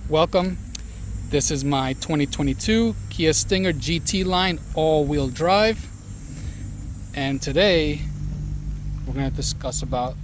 Welcome. This is my 2022 Kia Stinger GT line all-wheel drive, and today we're going to discuss about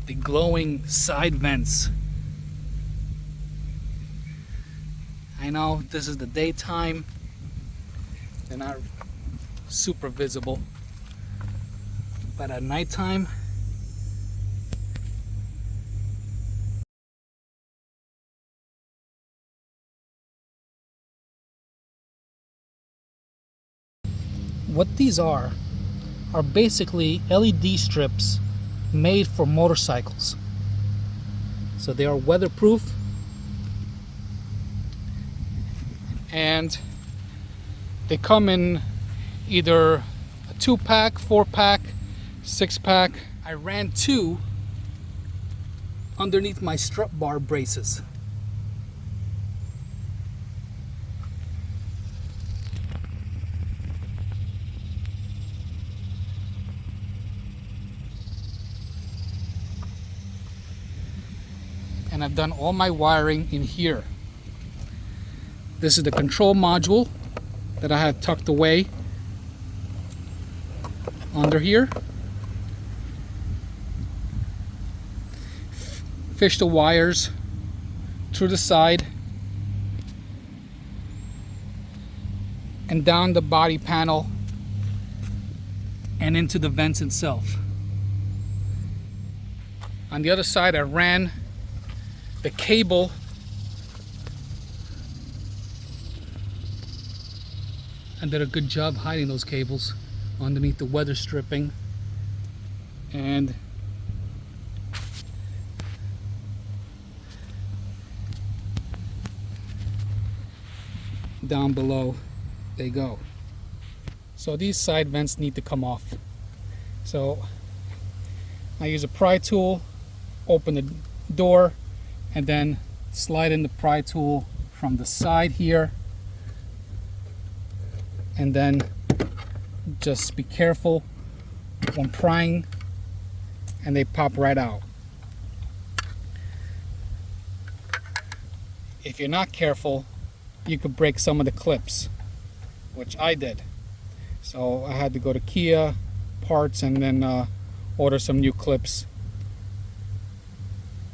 the glowing side vents. I know this is the daytime, they're not super visible, but at nighttime what these are basically LED strips made for motorcycles. So they are weatherproof, and they come in either a 2-pack, 4-pack, 6-pack. I ran 2 underneath my strut bar braces. And I've done all my wiring in here. This is the control module that I have tucked away under here. Fish the wires through the side and down the body panel and into the vents itself. On the other side, I ran the cable and did a good job hiding those cables underneath the weather stripping, and down below they go. So these side vents need to come off. So I use a pry tool, open the door, and then slide in the pry tool from the side here, and then just be careful when prying and they pop right out. If you're not careful, you could break some of the clips, which I did. So I had to go to Kia parts and then order some new clips.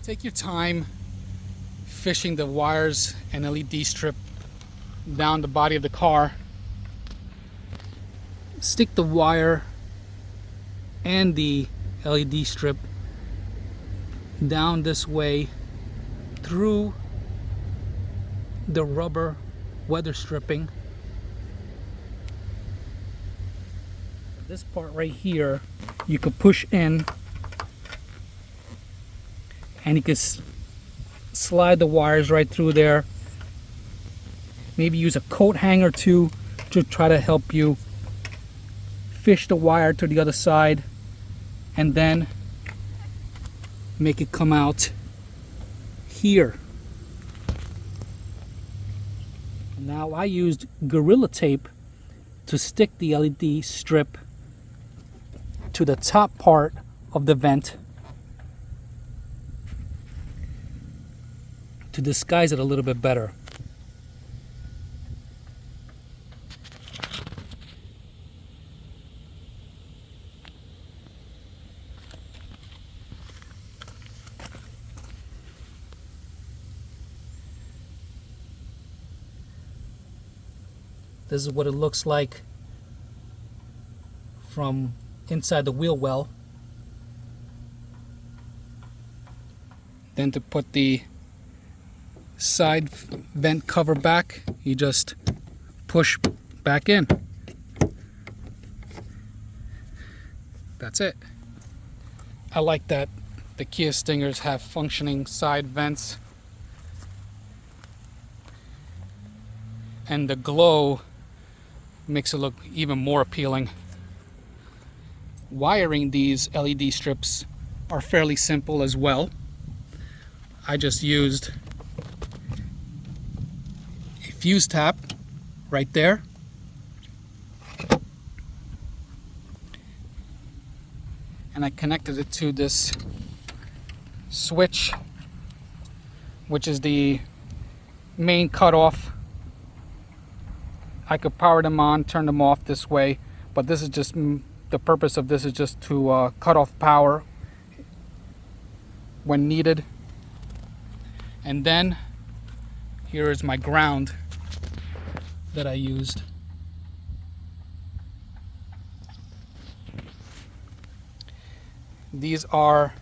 Take your time fishing the wires and LED strip down the body of the car. Stick the wire and the LED strip down this way through the rubber weather stripping. This part right here you could push in, and you can slide the wires right through there. Maybe use a coat hanger to try to help you fish the wire to the other side, and then make it come out here. Now I used Gorilla Tape to stick the LED strip to the top part of the vent to disguise it a little bit better. This is what it looks like from inside the wheel well. Then to put the side vent cover back, you just push back in. That's it. I like that the Kia Stingers have functioning side vents, and the glow makes it look even more appealing. Wiring these LED strips are fairly simple as well. I just used a fuse tap right there, and I connected it to this switch which is the main cutoff. I could power them on, turn them off this way, but this is just, the purpose of this is just to cut off power when needed. And then here is my ground that I used. These are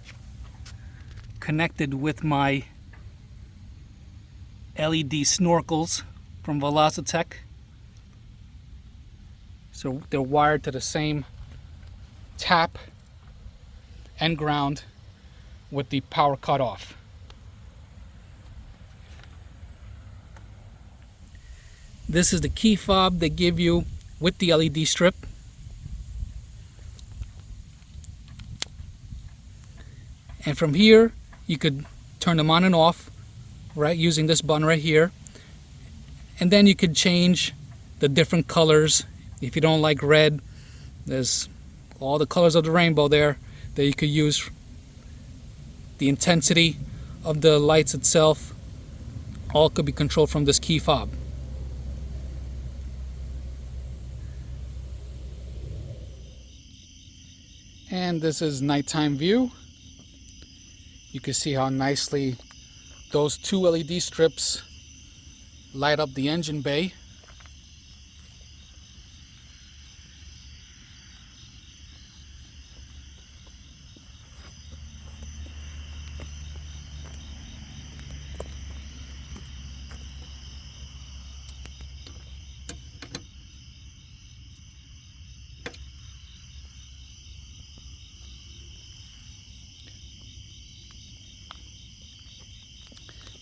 connected with my LED snorkels from Velocitech. So they're wired to the same tap and ground with the power cutoff. This is the key fob they give you with the LED strip. And from here, you could turn them on and off, right, using this button right here. And then you could change the different colors. If you don't like red, there's all the colors of the rainbow there that you could use. The intensity of the lights itself, all could be controlled from this key fob. And this is nighttime view. You can see how nicely those two LED strips light up the engine bay.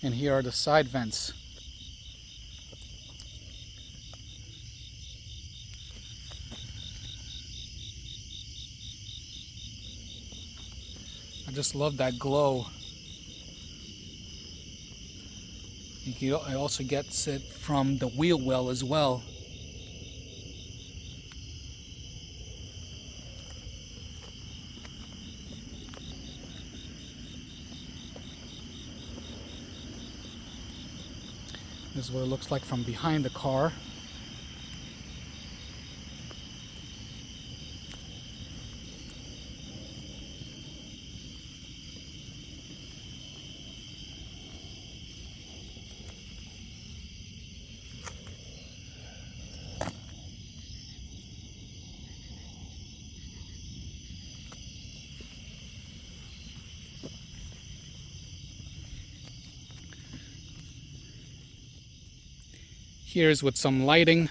And here are the side vents. I just love that glow. You can also get it from the wheel well as well. This is what it looks like from behind the car. Here's with some lighting.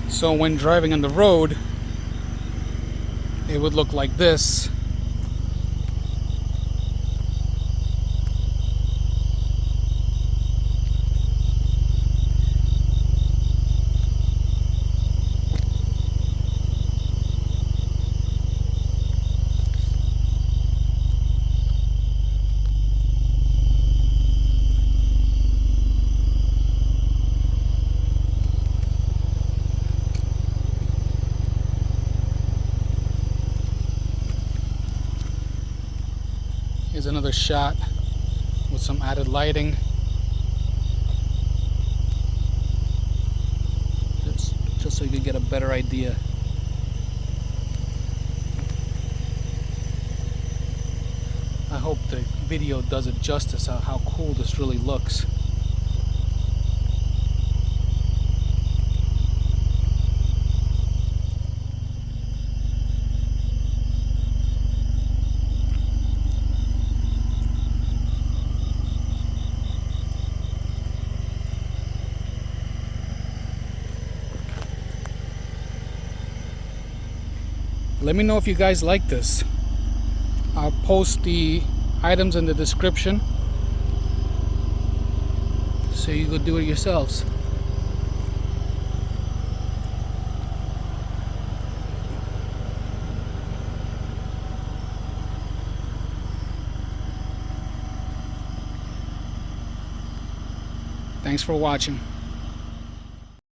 So when driving on the road, it would look like this. Here's another shot with some added lighting. Just so you can get a better idea. I hope the video does it justice how cool this really looks. Let me know if you guys like this. I'll post the items in the description so you go do it yourselves. Thanks for watching.